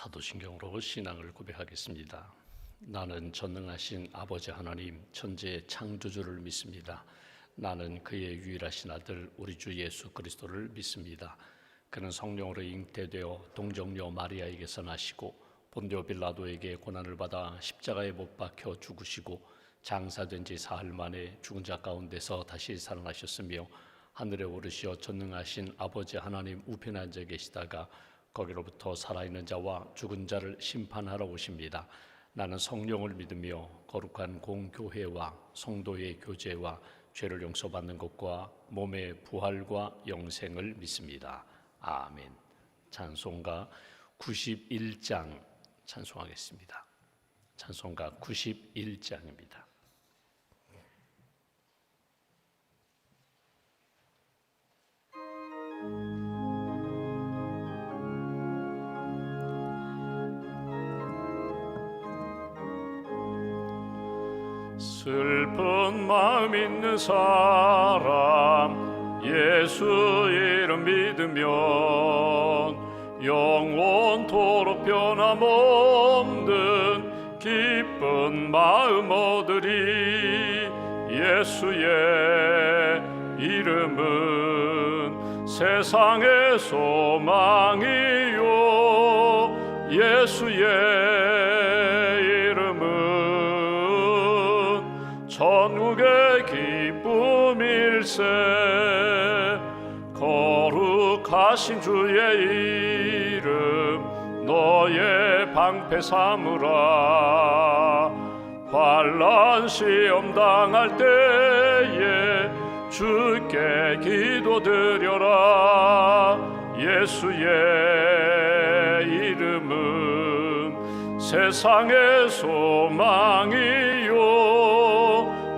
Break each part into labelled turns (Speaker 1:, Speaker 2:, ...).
Speaker 1: 사도신경으로 신앙을 고백하겠습니다. 나는 전능하신 아버지 하나님 천지의 창조주를 믿습니다. 나는 그의 유일하신 아들 우리 주 예수 그리스도를 믿습니다. 그는 성령으로 잉태되어 동정녀 마리아에게서 나시고 본디오 빌라도에게 고난을 받아 십자가에 못 박혀 죽으시고 장사된 지 사흘 만에 죽은 자 가운데서 다시 살아나셨으며 하늘에 오르시어 전능하신 아버지 하나님 우편에 앉아 계시다가 거기로부터 살아있는 자와 죽은 자를 심판하러 오십니다. 나는 성령을 믿으며 거룩한 공교회와 성도의 교제와 죄를 용서받는 것과 몸의 부활과 영생을 믿습니다. 아멘. 찬송가 91장 찬송하겠습니다. 찬송가 91장입니다. 슬픈 마음 있는 사람 예수 이름 믿으면 영원토록 변함없는 기쁜 마음 얻으리. 예수의 이름은 세상의 소망이요 예수의 천국의 기쁨일세. 거룩하신 주의 이름 너의 방패 삼으라. 환난 시험 당할 때에 주께 기도드려라. 예수의 이름은 세상의 소망이요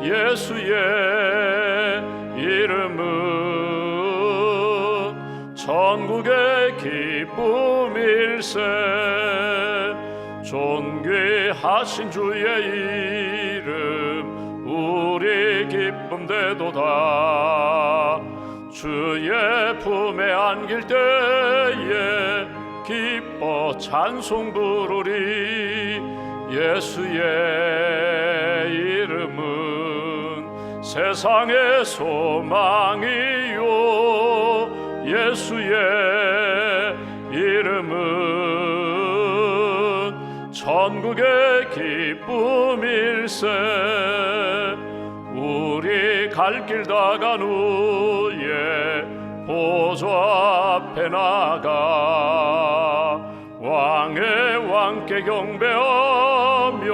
Speaker 1: 예수의 이름은 천국의 기쁨일세. 존귀하신 주의 이름 우리 기쁨되도다. 주의 품에 안길 때에 기뻐 찬송 부르리. 예수의 이름은 세상의 소망이요 예수의 이름은 천국의 기쁨일세. 우리 갈 길 다간 후에 보좌 앞에 나가 왕의 왕께 경배하며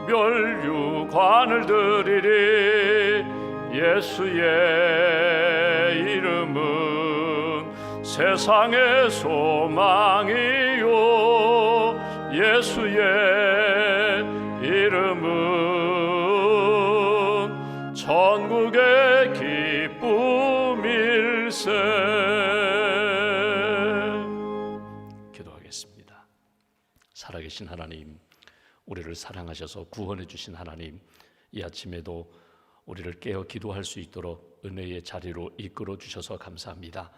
Speaker 1: 멸류관을 드리리. 예수의 이름은 세상의 소망이요 예수의 이름은 천국의 기쁨일세. 기도하겠습니다. 살아계신 하나님, 우리를 사랑하셔서 구원해 주신 하나님, 이 아침에도 우리를 깨어 기도할 수 있도록 은혜의 자리로 이끌어 주셔서 감사합니다.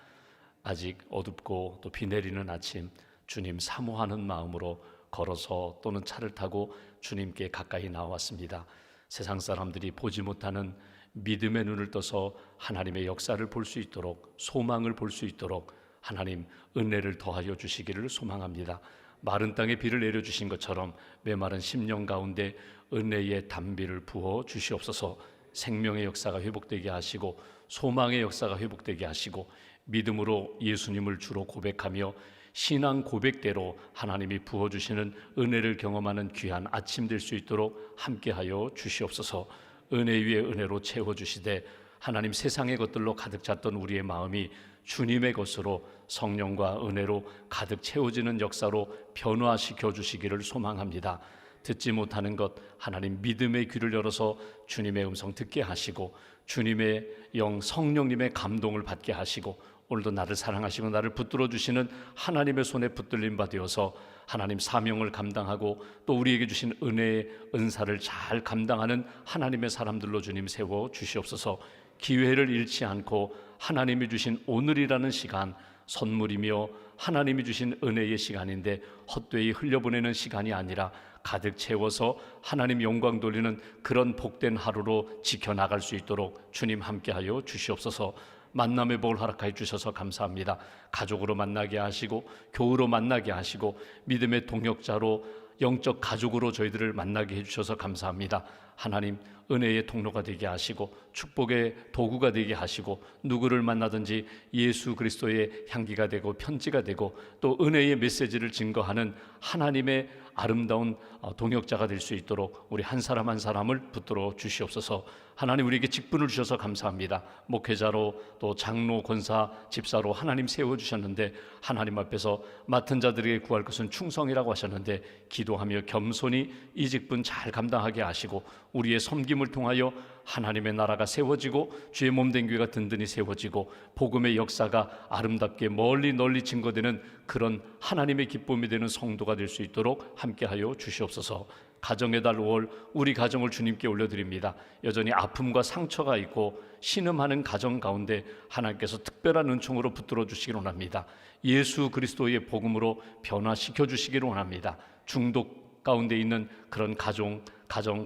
Speaker 1: 아직 어둡고 또 비 내리는 아침, 주님 사모하는 마음으로 걸어서 또는 차를 타고 주님께 가까이 나왔습니다. 세상 사람들이 보지 못하는 믿음의 눈을 떠서 하나님의 역사를 볼 수 있도록, 소망을 볼 수 있도록 하나님 은혜를 더하여 주시기를 소망합니다. 마른 땅에 비를 내려주신 것처럼 메마른 심령 가운데 은혜의 단비를 부어 주시옵소서. 생명의 역사가 회복되게 하시고 소망의 역사가 회복되게 하시고 믿음으로 예수님을 주로 고백하며 신앙 고백대로 하나님이 부어주시는 은혜를 경험하는 귀한 아침 될 수 있도록 함께하여 주시옵소서. 은혜 위에 은혜로 채워주시되 하나님 세상의 것들로 가득 찼던 우리의 마음이 주님의 것으로 성령과 은혜로 가득 채워지는 역사로 변화시켜 주시기를 소망합니다. 듣지 못하는 것 하나님 믿음의 귀를 열어서 주님의 음성 듣게 하시고 주님의 영 성령님의 감동을 받게 하시고 오늘도 나를 사랑하시고 나를 붙들어 주시는 하나님의 손에 붙들림 바 되어서 하나님 사명을 감당하고 또 우리에게 주신 은혜의 은사를 잘 감당하는 하나님의 사람들로 주님 세워 주시옵소서. 기회를 잃지 않고 하나님이 주신 오늘이라는 시간 선물이며 하나님이 주신 은혜의 시간인데 헛되이 흘려보내는 시간이 아니라 가득 채워서 하나님 영광 돌리는 그런 복된 하루로 지켜나갈 수 있도록 주님 함께하여 주시옵소서. 만남의 복을 허락하여 주셔서 감사합니다. 가족으로 만나게 하시고 교우로 만나게 하시고 믿음의 동역자로 영적 가족으로 저희들을 만나게 해주셔서 감사합니다. 하나님, 은혜의 통로가 되게 하시고 축복의 도구가 되게 하시고 누구를 만나든지 예수 그리스도의 향기가 되고 편지가 되고 또 은혜의 메시지를 증거하는 하나님의 아름다운 동역자가 될 수 있도록 우리 한 사람 한 사람을 붙들어 주시옵소서. 하나님, 우리에게 직분을 주셔서 감사합니다. 목회자로 또 장로, 권사, 집사로 하나님 세워주셨는데 하나님 앞에서 맡은 자들에게 구할 것은 충성이라고 하셨는데 기도하며 겸손히 이 직분 잘 감당하게 하시고 우리의 섬김을 통하여 하나님의 나라가 세워지고 주의 몸된 교회가 든든히 세워지고 복음의 역사가 아름답게 멀리 널리 증거되는 그런 하나님의 기쁨이 되는 성도가 될 수 있도록 함께하여 주시옵소서. 가정의 달 5월 우리 가정을 주님께 올려드립니다. 여전히 아픔과 상처가 있고 신음하는 가정 가운데 하나님께서 특별한 은총으로 붙들어 주시기를 원합니다. 예수 그리스도의 복음으로 변화시켜 주시기를 원합니다. 중독 가운데 있는 그런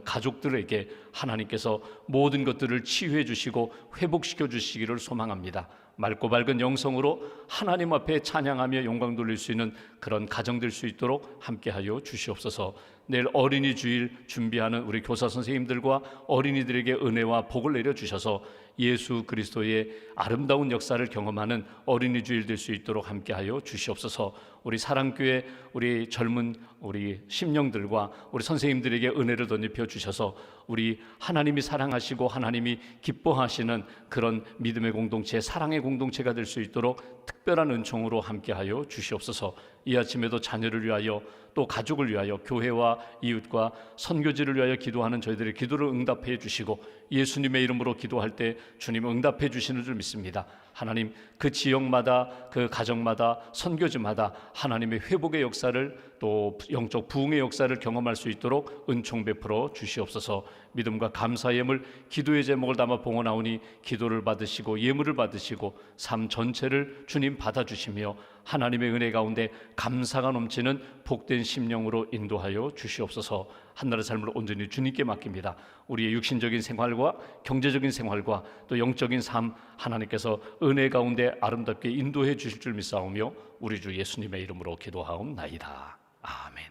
Speaker 1: 가족들에게 하나님께서 모든 것들을 치유해 주시고 회복시켜 주시기를 소망합니다. 맑고 밝은 영성으로 하나님 앞에 찬양하며 영광 돌릴 수 있는 그런 가정 될 수 있도록 함께하여 주시옵소서. 내일 어린이 주일 준비하는 우리 교사 선생님들과 어린이들에게 은혜와 복을 내려주셔서 예수 그리스도의 아름다운 역사를 경험하는 어린이 주일 될 수 있도록 함께하여 주시옵소서. 우리 사랑교회 우리 젊은 우리 심령들과 우리 선생님들에게 은혜를 덧입혀 주셔서 우리 하나님이 사랑하시고 하나님이 기뻐하시는 그런 믿음의 공동체, 사랑의 공동체가 될 수 있도록 특별한 은총으로 함께하여 주시옵소서. 이 아침에도 자녀를 위하여 또 가족을 위하여 교회와 이웃과 선교지를 위하여 기도하는 저희들의 기도를 응답해 주시고 예수님의 이름으로 기도할 때 주님 응답해 주시는 줄 믿습니다. 하나님, 그 지역마다 그 가정마다 선교지마다 하나님의 회복의 역사를 또 영적 부흥의 역사를 경험할 수 있도록 은총 베풀어 주시옵소서. 믿음과 감사의 예물 기도의 제목을 담아 봉헌하오니 기도를 받으시고 예물을 받으시고 삶 전체를 주님 받아주시며 하나님의 은혜 가운데 감사가 넘치는 복된 심령으로 인도하여 주시옵소서. 한나라의 삶을 온전히 주님께 맡깁니다. 우리의 육신적인 생활과 경제적인 생활과 또 영적인 삶 하나님께서 은혜 가운데 아름답게 인도해 주실 줄 믿사오며 우리 주 예수님의 이름으로 기도하옵나이다. 아멘.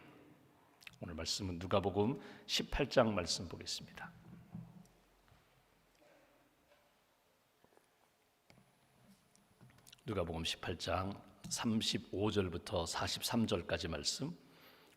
Speaker 1: 오늘 말씀은 누가복음 18장 말씀 보겠습니다. 누가복음 18장 35절부터 43절까지 말씀,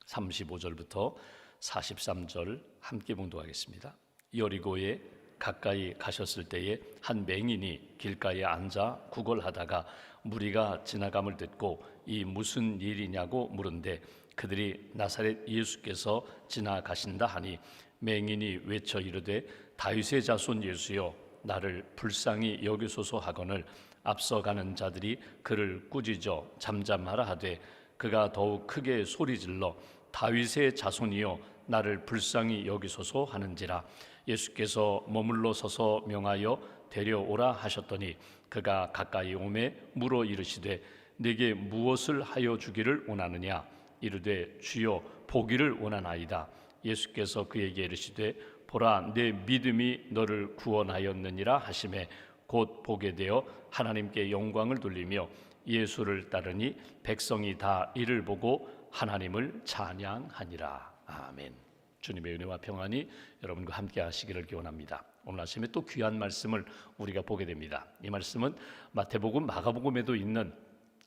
Speaker 1: 35절부터 43절 함께 봉독하겠습니다. 여리고에 가까이 가셨을 때에 한 맹인이 길가에 앉아 구걸하다가 무리가 지나감을 듣고 이 무슨 일이냐고 물은데 그들이 나사렛 예수께서 지나가신다 하니 맹인이 외쳐 이르되 다윗의 자손 예수여 나를 불쌍히 여기소서 하거늘 앞서가는 자들이 그를 꾸짖어 잠잠하라 하되 그가 더욱 크게 소리질러 다윗의 자손이여 나를 불쌍히 여기소서 하는지라. 예수께서 머물러 서서 명하여 데려오라 하셨더니 그가 가까이 오매 물어 이르시되 내게 무엇을 하여 주기를 원하느냐. 이르되 주여 보기를 원하나이다. 예수께서 그에게 이르시되 보라 내 믿음이 너를 구원하였느니라 하시매 곧 보게 되어 하나님께 영광을 돌리며 예수를 따르니 백성이 다 이를 보고 하나님을 찬양하니라. 아멘. 주님의 은혜와 평안이 여러분과 함께 하시기를 기원합니다. 오늘 아침에 또 귀한 말씀을 우리가 보게 됩니다. 이 말씀은 마태복음, 마가복음에도 있는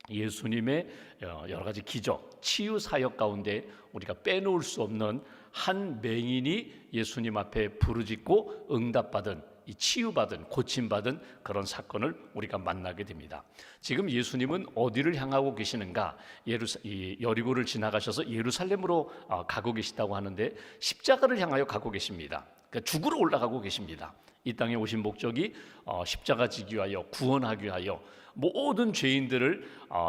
Speaker 1: 예수님의 여러 가지 기적, 치유 사역 가운데 우리가 빼놓을 수 없는 한 맹인이 예수님 앞에 부르짖고 응답받은 이 치유받은 고침받은 그런 사건을 우리가 만나게 됩니다. 지금 예수님은 어디를 향하고 계시는가? 여리고를 지나가셔서 예루살렘으로 가고 계시다고 하는데 십자가를 향하여 가고 계십니다. 그러니까 죽으러 올라가고 계십니다. 이 땅에 오신 목적이 십자가 지기 위하여, 구원하기 위하여, 모든 죄인들을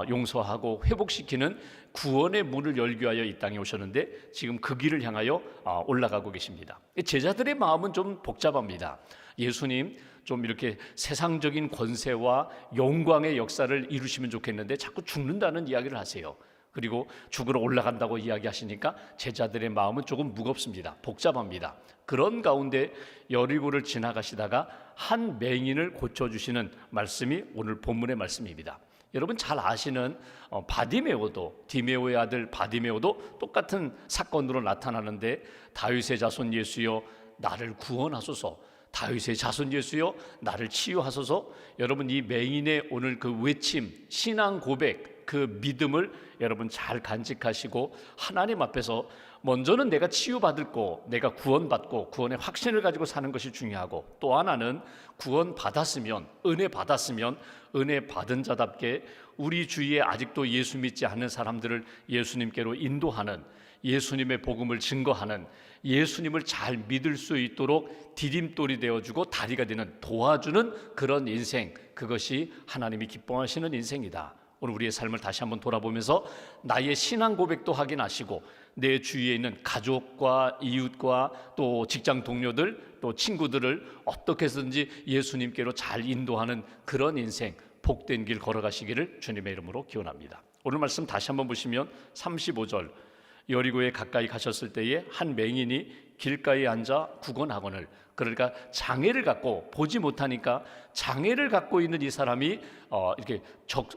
Speaker 1: 용서하고 회복시키는 구원의 문을 열기 위하여 이 땅에 오셨는데 지금 그 길을 향하여 올라가고 계십니다. 제자들의 마음은 좀 복잡합니다. 예수님 좀 이렇게 세상적인 권세와 영광의 역사를 이루시면 좋겠는데 자꾸 죽는다는 이야기를 하세요. 그리고 죽으러 올라간다고 이야기하시니까 제자들의 마음은 조금 무겁습니다. 복잡합니다. 그런 가운데 여리고를 지나가시다가 한 맹인을 고쳐주시는 말씀이 오늘 본문의 말씀입니다. 여러분 잘 아시는 바디메오도, 디메오의 아들 바디메오도 똑같은 사건으로 나타나는데, 다윗의 자손 예수여 나를 구원하소서, 다윗의 자손 예수여 나를 치유하소서. 여러분 이 맹인의 오늘 그 외침, 신앙 고백, 그 믿음을 여러분 잘 간직하시고 하나님 앞에서 먼저는 내가 치유받을 거, 내가 구원받고 구원의 확신을 가지고 사는 것이 중요하고, 또 하나는 구원받았으면, 은혜 받았으면 은혜 받은 자답게 우리 주위에 아직도 예수 믿지 않는 사람들을 예수님께로 인도하는, 예수님의 복음을 증거하는, 예수님을 잘 믿을 수 있도록 디딤돌이 되어주고 다리가 되는, 도와주는 그런 인생, 그것이 하나님이 기뻐하시는 인생이다. 오늘 우리의 삶을 다시 한번 돌아보면서 나의 신앙 고백도 확인하시고, 내 주위에 있는 가족과 이웃과 또 직장 동료들, 또 친구들을 어떻게 해서든지 예수님께로 잘 인도하는 그런 인생, 복된 길 걸어가시기를 주님의 이름으로 기원합니다. 오늘 말씀 다시 한번 보시면 35절, 여리고에 가까이 가셨을 때에 한 맹인이 길가에 앉아 구걸하거늘, 그러니까 장애를 갖고, 보지 못하니까 장애를 갖고 있는 이 사람이 이렇게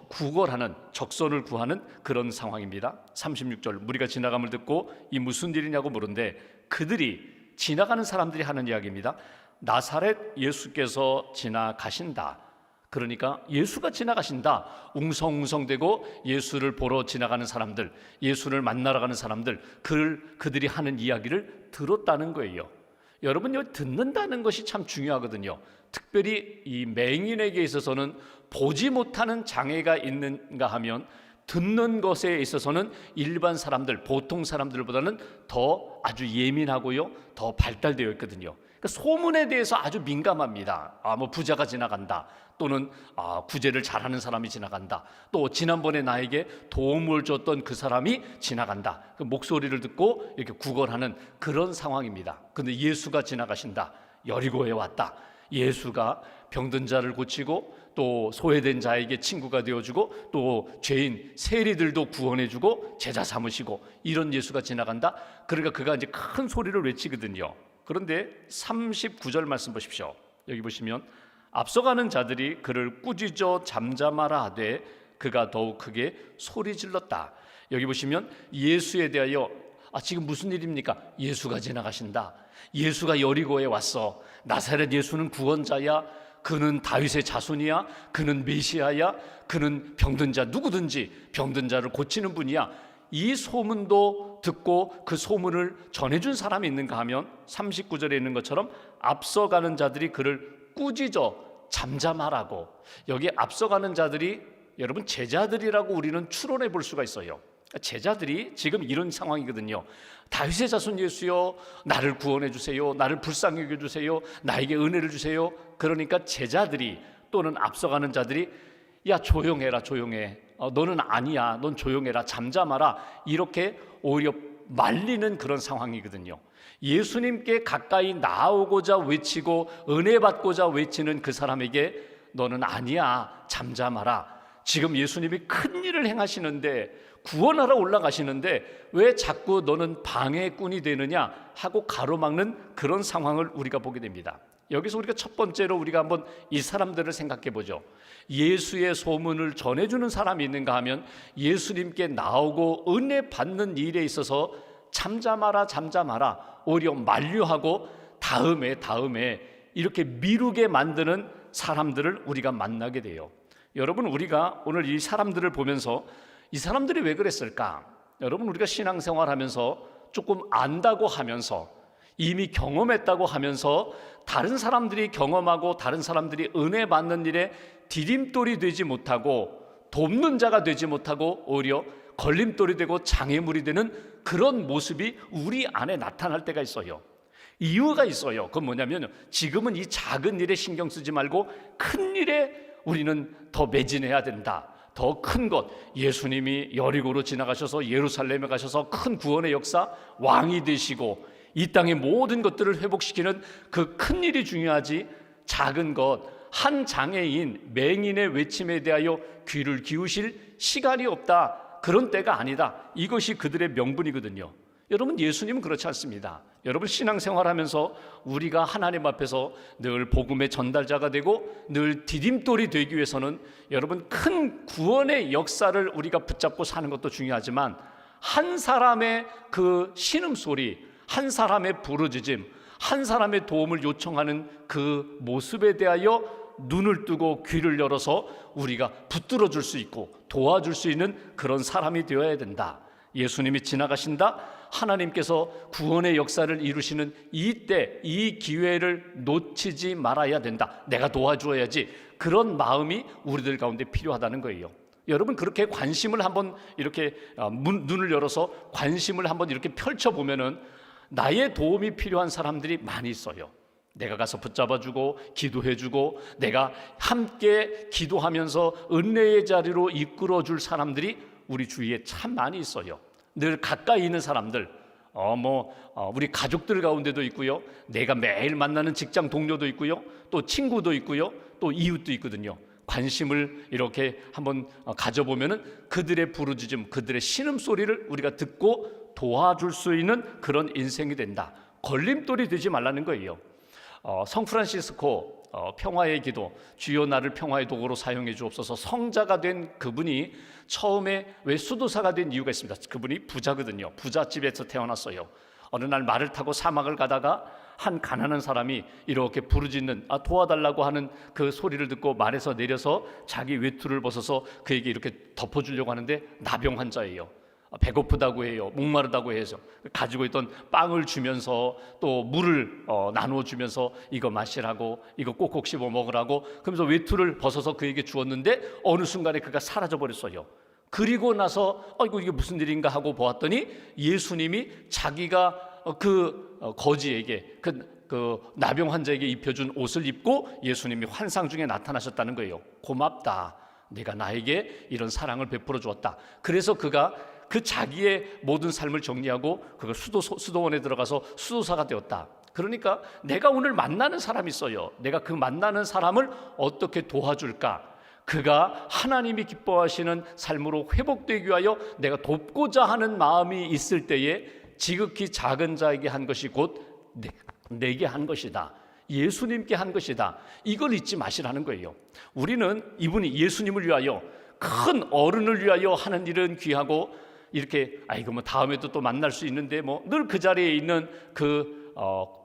Speaker 1: 구걸하는, 적선을 구하는 그런 상황입니다. 36절, 무리가 지나감을 듣고 이 무슨 일이냐고 물은데, 그들이, 지나가는 사람들이 하는 이야기입니다. 나사렛 예수께서 지나가신다. 그러니까 예수가 지나가신다. 웅성웅성대고 예수를 보러 지나가는 사람들, 예수를 만나러 가는 사람들, 그들이 하는 이야기를 들었다는 거예요. 여러분요, 듣는다는 것이 참 중요하거든요. 특별히 이 맹인에게 있어서는 보지 못하는 장애가 있는가 하면 듣는 것에 있어서는 일반 사람들, 보통 사람들보다는 더 아주 예민하고요, 더 발달되어 있거든요. 그러니까 소문에 대해서 아주 민감합니다. 뭐 부자가 지나간다, 또는 구제를 잘하는 사람이 지나간다, 또 지난번에 나에게 도움을 줬던 그 사람이 지나간다, 그 목소리를 듣고 이렇게 구걸하는 그런 상황입니다. 그런데 예수가 지나가신다, 여리고에 왔다, 예수가 병든 자를 고치고 또 소외된 자에게 친구가 되어주고 또 죄인 세리들도 구원해주고 제자 삼으시고, 이런 예수가 지나간다. 그러니까 그가 이제 큰 소리를 외치거든요. 그런데 39절 말씀 보십시오. 여기 보시면 앞서가는 자들이 그를 꾸짖어 잠잠하라 하되 그가 더욱 크게 소리 질렀다. 여기 보시면 예수에 대하여 지금 무슨 일입니까? 예수가 지나가신다. 예수가 여리고에 왔어. 나사렛 예수는 구원자야. 그는 다윗의 자손이야. 그는 메시아야. 그는 병든 자, 누구든지 병든 자를 고치는 분이야. 이 소문도 듣고 그 소문을 전해준 사람이 있는가 하면 39절에 있는 것처럼 앞서가는 자들이 그를 꾸짖어 잠잠하라고. 여기 앞서가는 자들이 여러분 제자들이라고 우리는 추론해 볼 수가 있어요. 제자들이 지금 이런 상황이거든요. 다윗의 자손 예수여 나를 구원해 주세요, 나를 불쌍히 여겨 주세요, 나에게 은혜를 주세요. 그러니까 제자들이, 또는 앞서가는 자들이 야 조용해라, 조용해, 너는 아니야, 넌 조용해라, 잠잠하라, 이렇게 오히려 말리는 그런 상황이거든요. 예수님께 가까이 나오고자 외치고 은혜 받고자 외치는 그 사람에게 너는 아니야, 잠잠하라. 지금 예수님이 큰 일을 행하시는데, 구원하러 올라가시는데 왜 자꾸 너는 방해꾼이 되느냐 하고 가로막는 그런 상황을 우리가 보게 됩니다. 여기서 우리가 첫 번째로 우리가 한번 이 사람들을 생각해 보죠. 예수의 소문을 전해주는 사람이 있는가 하면 예수님께 나오고 은혜 받는 일에 있어서 잠잠하라, 잠잠하라, 오히려 만류하고 다음에 이렇게 미루게 만드는 사람들을 우리가 만나게 돼요. 여러분, 우리가 오늘 이 사람들을 보면서 이 사람들이 왜 그랬을까? 여러분, 우리가 신앙생활하면서 조금 안다고 하면서, 이미 경험했다고 하면서 다른 사람들이 경험하고 다른 사람들이 은혜 받는 일에 디딤돌이 되지 못하고 돕는 자가 되지 못하고 오히려 걸림돌이 되고 장애물이 되는 그런 모습이 우리 안에 나타날 때가 있어요. 이유가 있어요. 그건 뭐냐면 지금은 이 작은 일에 신경 쓰지 말고 큰 일에 우리는 더 매진해야 된다. 더 큰 것, 예수님이 여리고로 지나가셔서 예루살렘에 가셔서 큰 구원의 역사, 왕이 되시고 이 땅의 모든 것들을 회복시키는 그 큰 일이 중요하지, 작은 것, 한 장애인, 맹인의 외침에 대하여 귀를 기우실 시간이 없다, 그런 때가 아니다. 이것이 그들의 명분이거든요. 여러분, 예수님은 그렇지 않습니다. 여러분, 신앙생활하면서 우리가 하나님 앞에서 늘 복음의 전달자가 되고 늘 디딤돌이 되기 위해서는 여러분, 큰 구원의 역사를 우리가 붙잡고 사는 것도 중요하지만 한 사람의 그 신음소리, 한 사람의 부르짖음, 한 사람의 도움을 요청하는 그 모습에 대하여 눈을 뜨고 귀를 열어서 우리가 붙들어 줄 수 있고 도와줄 수 있는 그런 사람이 되어야 된다. 예수님이 지나가신다, 하나님께서 구원의 역사를 이루시는 이때, 이 기회를 놓치지 말아야 된다. 내가 도와줘야지. 그런 마음이 우리들 가운데 필요하다는 거예요. 여러분, 그렇게 관심을 한번 이렇게 눈을 열어서 관심을 한번 이렇게 펼쳐보면은 나의 도움이 필요한 사람들이 많이 있어요. 내가 가서 붙잡아주고 기도해주고 내가 함께 기도하면서 은혜의 자리로 이끌어줄 사람들이 우리 주위에 참 많이 있어요. 늘 가까이 있는 사람들, 우리 가족들 가운데도 있고요, 내가 매일 만나는 직장 동료도 있고요, 또 친구도 있고요, 또 이웃도 있거든요. 관심을 이렇게 한번 가져보면은 그들의 부르짖음, 그들의 신음소리를 우리가 듣고 도와줄 수 있는 그런 인생이 된다. 걸림돌이 되지 말라는 거예요. 성 프란시스코 평화의 기도, 주여 나를 평화의 도구로 사용해 주옵소서, 성자가 된 그분이 처음에 왜 수도사가 된 이유가 있습니다. 그분이 부자거든요. 부잣집에서 태어났어요. 어느 날 말을 타고 사막을 가다가 한 가난한 사람이 이렇게 부르짖는, 도와달라고 하는 그 소리를 듣고 말에서 내려서 자기 외투를 벗어서 그에게 이렇게 덮어주려고 하는데 나병 환자예요. 배고프다고 해요. 목마르다고 해서 가지고 있던 빵을 주면서 또 물을 나누어 주면서 이거 마시라고, 이거 꼭꼭 씹어 먹으라고, 그러면서 외투를 벗어서 그에게 주었는데 어느 순간에 그가 사라져 버렸어요. 그리고 나서 이게 무슨 일인가 하고 보았더니 예수님이 자기가 그 거지에게, 그 나병 환자에게 입혀준 옷을 입고 예수님이 환상 중에 나타나셨다는 거예요. 고맙다, 내가 나에게 이런 사랑을 베풀어 주었다. 그래서 그가 그 자기의 모든 삶을 정리하고 그걸 수도원에 들어가서 수도사가 되었다. 그러니까 내가 오늘 만나는 사람이 있어요. 내가 그 만나는 사람을 어떻게 도와줄까? 그가 하나님이 기뻐하시는 삶으로 회복되기 위하여 내가 돕고자 하는 마음이 있을 때에 지극히 작은 자에게 한 것이 곧 내게 한 것이다. 예수님께 한 것이다. 이걸 잊지 마시라는 거예요. 우리는 이분이 예수님을 위하여, 큰 어른을 위하여 하는 일은 귀하고, 이렇게 다음에도 또 만날 수 있는데 늘 그 자리에 있는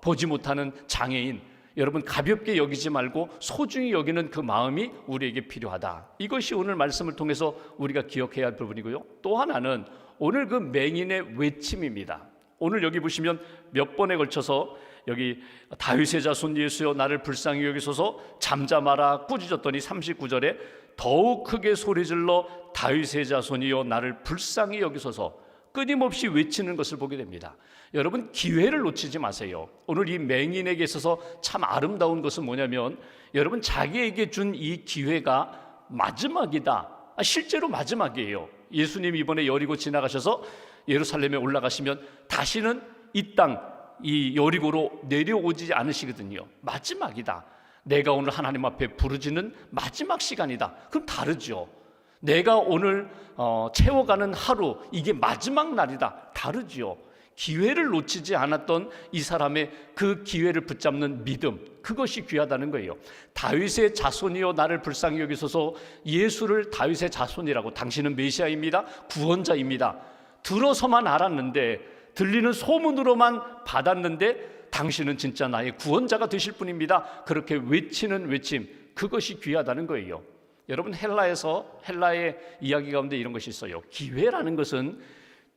Speaker 1: 보지 못하는 장애인, 여러분 가볍게 여기지 말고 소중히 여기는 그 마음이 우리에게 필요하다. 이것이 오늘 말씀을 통해서 우리가 기억해야 할 부분이고요. 또 하나는 오늘 그 맹인의 외침입니다. 오늘 여기 보시면 몇 번에 걸쳐서 여기 다윗의 자손 예수여 나를 불쌍히 여기소서, 잠잠하라 꾸짖었더니 39절에 더욱 크게 소리질러 다윗의 자손이여 나를 불쌍히 여기소서, 끊임없이 외치는 것을 보게 됩니다. 여러분, 기회를 놓치지 마세요. 오늘 이 맹인에게 있어서 참 아름다운 것은 뭐냐면, 여러분 자기에게 준 이 기회가 마지막이다. 실제로 마지막이에요. 예수님 이번에 여리고 지나가셔서 예루살렘에 올라가시면 다시는 이 땅, 이 여리고로 내려오지 않으시거든요. 마지막이다. 내가 오늘 하나님 앞에 부르짖는 마지막 시간이다. 그럼 다르죠. 내가 오늘 채워가는 하루, 이게 마지막 날이다. 다르죠. 기회를 놓치지 않았던 이 사람의 그 기회를 붙잡는 믿음, 그것이 귀하다는 거예요. 다윗의 자손이여 나를 불쌍히 여기소서, 예수를 다윗의 자손이라고, 당신은 메시아입니다, 구원자입니다, 들어서만 알았는데, 들리는 소문으로만 받았는데 당신은 진짜 나의 구원자가 되실 분입니다. 그렇게 외치는 외침, 그것이 귀하다는 거예요. 여러분, 헬라의 이야기 가운데 이런 것이 있어요. 기회라는 것은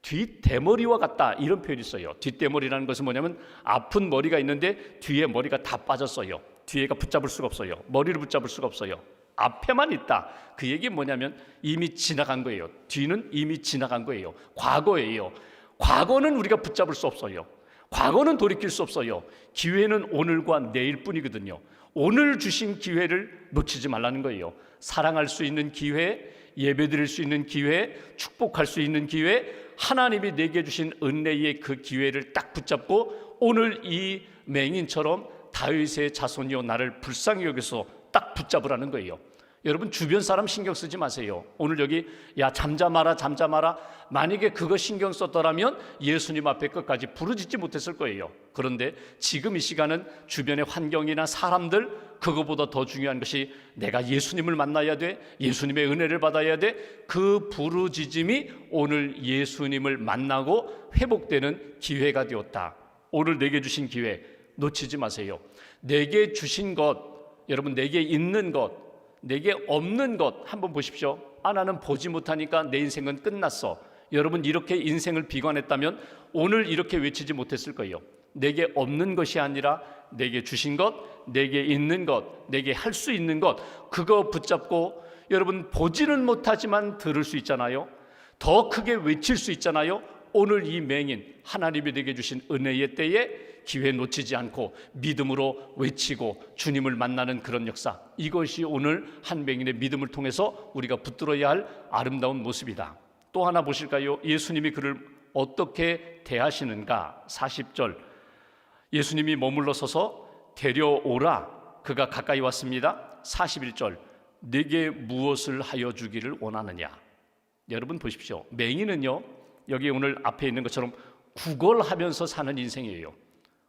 Speaker 1: 뒷대머리와 같다, 이런 표현이 있어요. 뒷대머리라는 것은 뭐냐면 아픈 머리가 있는데 뒤에 머리가 다 빠졌어요. 뒤에가 붙잡을 수가 없어요. 머리를 붙잡을 수가 없어요. 앞에만 있다. 그 얘기 뭐냐면 이미 지나간 거예요. 뒤는 이미 지나간 거예요. 과거예요. 과거는 우리가 붙잡을 수 없어요. 과거는 돌이킬 수 없어요. 기회는 오늘과 내일뿐이거든요. 오늘 주신 기회를 놓치지 말라는 거예요. 사랑할 수 있는 기회, 예배드릴 수 있는 기회, 축복할 수 있는 기회, 하나님이 내게 주신 은혜의 그 기회를 딱 붙잡고 오늘 이 맹인처럼 다윗의 자손이여 나를 불쌍히 여겨서 딱 붙잡으라는 거예요. 여러분 주변 사람 신경 쓰지 마세요. 오늘 여기 야 잠잠하라 잠잠하라, 만약에 그거 신경 썼더라면 예수님 앞에 끝까지 부르짖지 못했을 거예요. 그런데 지금 이 시간은 주변의 환경이나 사람들, 그거보다 더 중요한 것이 내가 예수님을 만나야 돼, 예수님의 은혜를 받아야 돼. 그 부르짖음이 오늘 예수님을 만나고 회복되는 기회가 되었다. 오늘 내게 주신 기회 놓치지 마세요. 내게 주신 것, 여러분 내게 있는 것, 내게 없는 것 한번 보십시오. 나는 보지 못하니까 내 인생은 끝났어. 여러분 이렇게 인생을 비관했다면 오늘 이렇게 외치지 못했을 거예요. 내게 없는 것이 아니라 내게 주신 것, 내게 있는 것, 내게 할 수 있는 것, 그거 붙잡고 여러분 보지는 못하지만 들을 수 있잖아요. 더 크게 외칠 수 있잖아요. 오늘 이 맹인, 하나님이 내게 주신 은혜의 때에 기회 놓치지 않고 믿음으로 외치고 주님을 만나는 그런 역사, 이것이 오늘 한 맹인의 믿음을 통해서 우리가 붙들어야 할 아름다운 모습이다. 또 하나 보실까요? 예수님이 그를 어떻게 대하시는가? 40절, 예수님이 머물러 서서 데려오라, 그가 가까이 왔습니다. 41절, 내게 무엇을 하여 주기를 원하느냐? 여러분 보십시오. 맹인은요, 여기 오늘 앞에 있는 것처럼 구걸하면서 사는 인생이에요.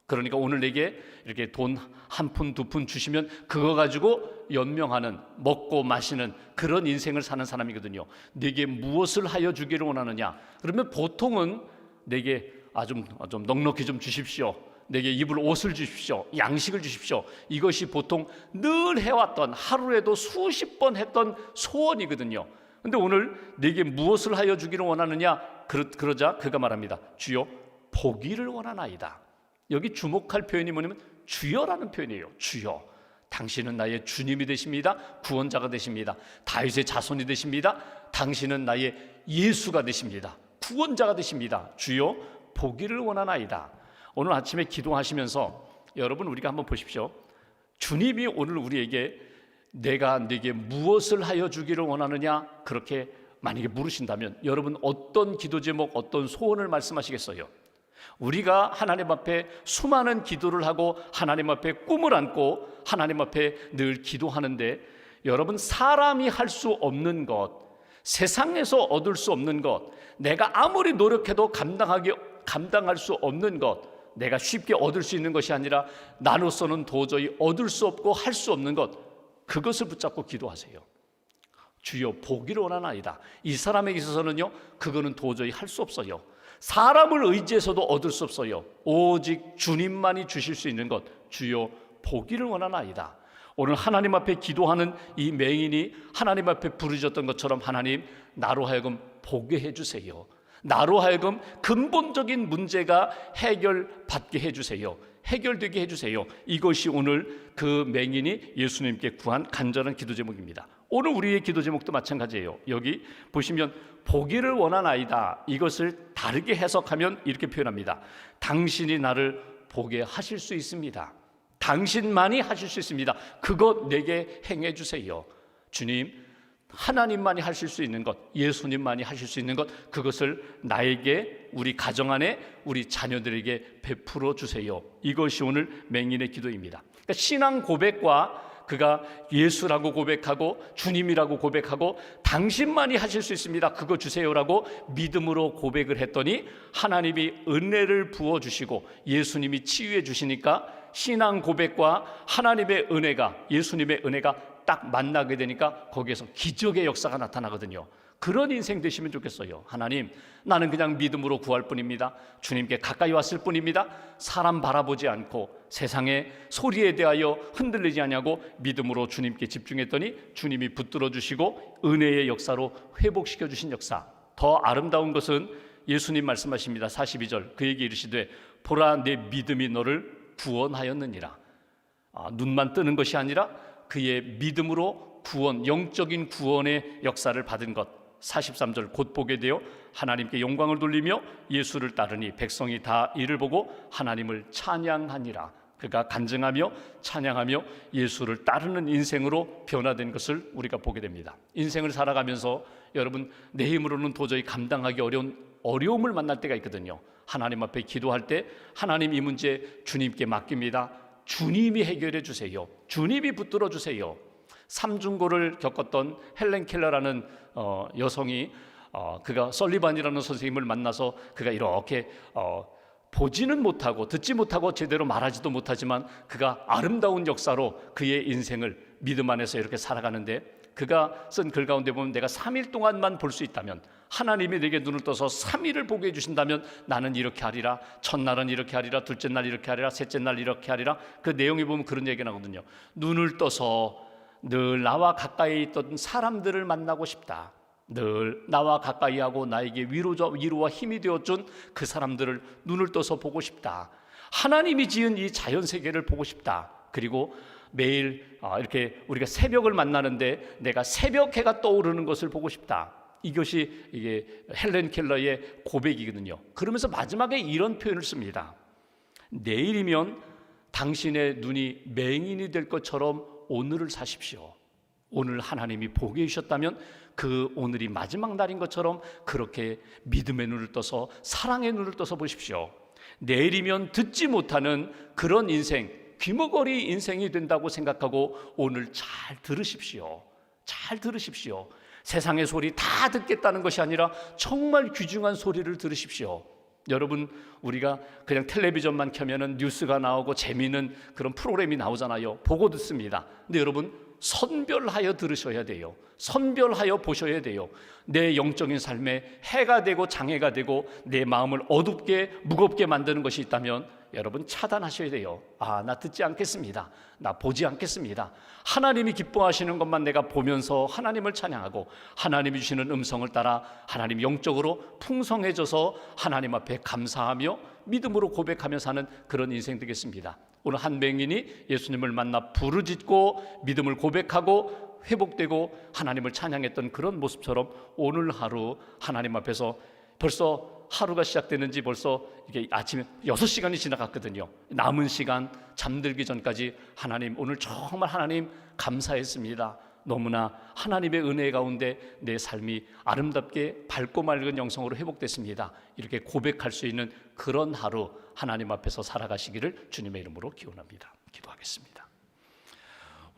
Speaker 1: 그러니까 오늘 내게 이렇게 돈 한 푼 두 푼 주시면 그거 가지고 연명하는, 먹고 마시는 그런 인생을 사는 사람이거든요. 내게 무엇을 하여 주기를 원하느냐? 그러면 보통은 내게 좀 넉넉히 좀 주십시오, 내게 입을 옷을 주십시오, 양식을 주십시오. 이것이 보통 늘 해왔던, 하루에도 수십 번 했던 소원이거든요. 근데 오늘 내게 무엇을 하여 주기를 원하느냐? 그러자 그가 말합니다. 주여 보기를 원하나이다. 여기 주목할 표현이 뭐냐면 주여라는 표현이에요. 주여, 당신은 나의 주님이 되십니다. 구원자가 되십니다. 다윗의 자손이 되십니다. 당신은 나의 예수가 되십니다. 구원자가 되십니다. 주여 보기를 원하나이다. 오늘 아침에 기도하시면서 여러분 우리가 한번 보십시오. 주님이 오늘 우리에게 내가 네게 무엇을 하여 주기를 원하느냐, 그렇게 만약에 물으신다면 여러분 어떤 기도 제목, 어떤 소원을 말씀하시겠어요? 우리가 하나님 앞에 수많은 기도를 하고 하나님 앞에 꿈을 안고 하나님 앞에 늘 기도하는데, 여러분 사람이 할 수 없는 것, 세상에서 얻을 수 없는 것, 내가 아무리 노력해도 감당할 수 없는 것, 내가 쉽게 얻을 수 있는 것이 아니라 나로서는 도저히 얻을 수 없고 할 수 없는 것, 그것을 붙잡고 기도하세요. 주여 보기를 원하나이다. 이 사람에게 있어서는요, 그거는 도저히 할 수 없어요. 사람을 의지해서도 얻을 수 없어요. 오직 주님만이 주실 수 있는 것, 주여 보기를 원하나이다. 오늘 하나님 앞에 기도하는 이 맹인이 하나님 앞에 부르짖었던 것처럼, 하나님 나로 하여금 보게 해주세요. 나로 하여금 근본적인 문제가 해결받게 해주세요. 해결되게 해주세요. 이것이 오늘 그 맹인이 예수님께 구한 간절한 기도 제목입니다. 오늘 우리의 기도 제목도 마찬가지예요. 여기 보시면 보기를 원하나이다, 이것을 다르게 해석하면 이렇게 표현합니다. 당신이 나를 보게 하실 수 있습니다. 당신만이 하실 수 있습니다. 그것 내게 행해 주세요. 주님, 하나님만이 하실 수 있는 것, 예수님만이 하실 수 있는 것, 그것을 나에게, 우리 가정 안에, 우리 자녀들에게 베풀어 주세요. 이것이 오늘 맹인의 기도입니다. 그러니까 신앙 고백과 그가 예수라고 고백하고 주님이라고 고백하고 당신만이 하실 수 있습니다, 그거 주세요라고 믿음으로 고백을 했더니 하나님이 은혜를 부어주시고 예수님이 치유해 주시니까 신앙 고백과 하나님의 은혜가, 예수님의 은혜가 딱 만나게 되니까 거기에서 기적의 역사가 나타나거든요. 그런 인생 되시면 좋겠어요. 하나님, 나는 그냥 믿음으로 구할 뿐입니다. 주님께 가까이 왔을 뿐입니다. 사람 바라보지 않고 세상의 소리에 대하여 흔들리지 않냐고 믿음으로 주님께 집중했더니 주님이 붙들어 주시고 은혜의 역사로 회복시켜 주신 역사. 더 아름다운 것은 예수님 말씀하십니다. 42절, 그에게 이르시되 보라, 내 믿음이 너를 구원하였느니라. 눈만 뜨는 것이 아니라 그의 믿음으로 구원, 영적인 구원의 역사를 받은 것. 43절, 곧 보게 되어 하나님께 영광을 돌리며 예수를 따르니 백성이 다 이를 보고 하나님을 찬양하니라. 그가 간증하며 찬양하며 예수를 따르는 인생으로 변화된 것을 우리가 보게 됩니다. 인생을 살아가면서 여러분, 내 힘으로는 도저히 감당하기 어려운 어려움을 만날 때가 있거든요. 하나님 앞에 기도할 때 하나님, 이 문제 주님께 맡깁니다. 주님이 해결해 주세요. 주님이 붙들어 주세요. 삼중고를 겪었던 헬렌 켈러라는 여성이 그가 설리반이라는 선생님을 만나서 그가 이렇게 보지는 못하고 듣지 못하고 제대로 말하지도 못하지만 그가 아름다운 역사로 그의 인생을 믿음 안에서 이렇게 살아가는데, 그가 쓴 글 가운데 보면 내가 3일 동안만 볼 수 있다면, 하나님이 내게 눈을 떠서 3일을 보게 해주신다면 나는 이렇게 하리라. 첫날은 이렇게 하리라, 둘째 날 이렇게 하리라, 셋째 날 이렇게 하리라. 그 내용에 보면 그런 얘기가 나거든요. 눈을 떠서 늘 나와 가까이 있던 사람들을 만나고 싶다. 늘 나와 가까이 하고 나에게 위로와 힘이 되어준 그 사람들을 눈을 떠서 보고 싶다. 하나님이 지은 이 자연세계를 보고 싶다. 그리고 매일 이렇게 우리가 새벽을 만나는데 내가 새벽해가 떠오르는 것을 보고 싶다. 이것이 이게 헬렌 켈러의 고백이거든요. 그러면서 마지막에 이런 표현을 씁니다. 내일이면 당신의 눈이 맹인이 될 것처럼 오늘을 사십시오. 오늘 하나님이 보게 해주셨다면 그 오늘이 마지막 날인 것처럼 그렇게 믿음의 눈을 떠서 사랑의 눈을 떠서 보십시오. 내일이면 듣지 못하는 그런 인생, 귀머거리 인생이 된다고 생각하고 오늘 잘 들으십시오. 잘 들으십시오. 세상의 소리 다 듣겠다는 것이 아니라 정말 귀중한 소리를 들으십시오. 여러분, 우리가 그냥 텔레비전만 켜면은 뉴스가 나오고 재미있는 그런 프로그램이 나오잖아요. 보고 듣습니다. 근데 여러분, 선별하여 들으셔야 돼요. 선별하여 보셔야 돼요. 내 영적인 삶에 해가 되고 장애가 되고 내 마음을 어둡게 무겁게 만드는 것이 있다면 여러분 차단하셔야 돼요. 나 듣지 않겠습니다. 나 보지 않겠습니다. 하나님이 기뻐하시는 것만 내가 보면서 하나님을 찬양하고 하나님이 주시는 음성을 따라 하나님 영적으로 풍성해져서 하나님 앞에 감사하며 믿음으로 고백하며 사는 그런 인생 되겠습니다. 오늘 한 맹인이 예수님을 만나 부르짖고 믿음을 고백하고 회복되고 하나님을 찬양했던 그런 모습처럼 오늘 하루 하나님 앞에서 벌써 하루가 시작되는지 벌써 이게 아침에 6시간이 지나갔거든요. 남은 시간 잠들기 전까지 하나님, 오늘 정말 하나님 감사했습니다. 너무나 하나님의 은혜 가운데 내 삶이 아름답게 밝고 맑은 영성으로 회복됐습니다. 이렇게 고백할 수 있는 그런 하루 하나님 앞에서 살아가시기를 주님의 이름으로 기원합니다. 기도하겠습니다.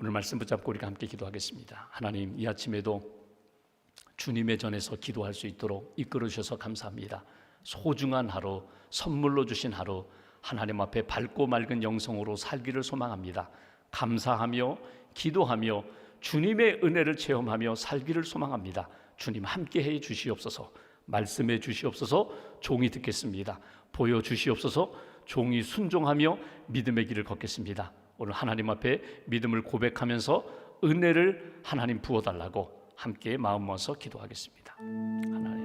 Speaker 1: 오늘 말씀 붙잡고 우리가 함께 기도하겠습니다. 하나님, 이 아침에도 주님의 전에서 기도할 수 있도록 이끌어 주셔서 감사합니다. 소중한 하루, 선물로 주신 하루, 하나님 앞에 밝고 맑은 영성으로 살기를 소망합니다. 감사하며 기도하며 주님의 은혜를 체험하며 살기를 소망합니다. 주님 함께해 주시옵소서. 말씀해 주시옵소서. 종이 듣겠습니다. 보여 주시옵소서. 종이 순종하며 믿음의 길을 걷겠습니다. 오늘 하나님 앞에 믿음을 고백하면서 은혜를 하나님 부어달라고 함께 마음 모아서 기도하겠습니다. 하나님.